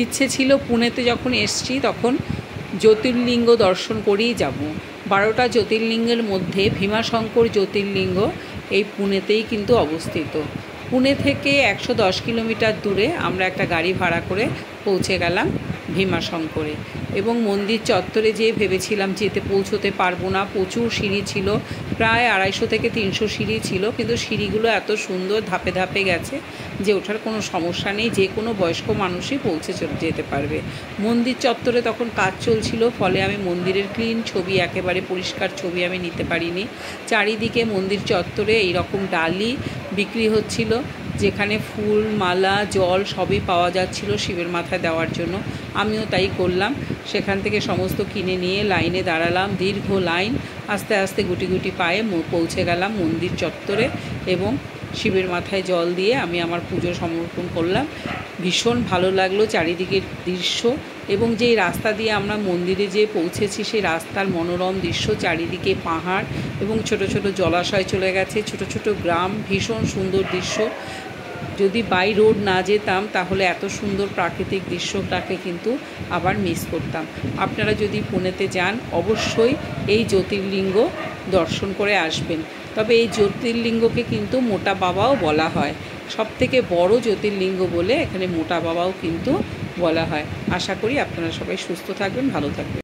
ইচ্ছে ছিল পুনেতে যখন এসছি তখন জ্যোতির্লিঙ্গ দর্শন করেই যাব। 12টা জ্যোতির্লিঙ্গের মধ্যে ভীমাশঙ্কর জ্যোতির্লিঙ্গ এই পুনেতেই কিন্তু অবস্থিত। পুনে থেকে 110 কিলোমিটার দূরে আমরা একটা গাড়ি ভাড়া করে পৌঁছে গেলাম ভীমাশঙ্করে। এবং মন্দির চত্বরে যেয়ে ভেবেছিলাম যেতে পৌঁছতে পারবো না, প্রচুর সিঁড়ি ছিল, প্রায় 250 থেকে 300 সিঁড়ি ছিল, কিন্তু সিঁড়িগুলো এত সুন্দর ধাপে ধাপে গেছে যে ওঠার কোনো সমস্যা নেই, যে কোনো বয়স্ক মানুষই পৌঁছে যেতে পারবে। মন্দির চত্বরে তখন কাজ চলছিল, ফলে আমি মন্দিরের ক্লিন ছবি, একেবারে পরিষ্কার ছবি আমি নিতে পারিনি। চারিদিকে মন্দির চত্বরে এইরকম ডালি বিক্রি হচ্ছিল, যেখানে ফুল, মালা, জল সবই পাওয়া যাচ্ছিল শিবের মাথায় দেওয়ার জন্য। আমিও তাই করলাম, সেখান থেকে সমস্ত কিনে নিয়ে লাইনে দাঁড়ালাম, দীর্ঘ লাইন। আস্তে আস্তে গুটি গুটি পায়ে পৌঁছে গেলাম মন্দির চত্বরে এবং শিবের মাথায় জল দিয়ে আমি আমার পুজো সমর্পণ করলাম। ভীষণ ভালো লাগলো চারিদিকের দৃশ্য, এবং যেই রাস্তা দিয়ে আমরা মন্দিরে যেয়ে পৌঁছেছি সেই রাস্তার মনোরম দৃশ্য, চারিদিকে পাহাড় এবং ছোট ছোট জলাশয় চলে গেছে, ছোট ছোট গ্রাম, ভীষণ সুন্দর দৃশ্য। যদি বাই রোড না যেতাম তাহলে এত সুন্দর প্রাকৃতিক দৃশ্যটাকে কিন্তু আবার মিস করতাম। আপনারা যদি পুনেতে যান অবশ্যই এই জ্যোতির্লিঙ্গ দর্শন করে আসবেন। তবে এই জ্যোতির্লিঙ্গকে কিন্তু মোটা বাবাও বলা হয়, সবথেকে বড় জ্যোতির্লিঙ্গ বলে এখানে মোটা বাবাও কিন্তু বলা হয়। আশা করি আপনারা সবাই সুস্থ থাকবেন, ভালো থাকবেন।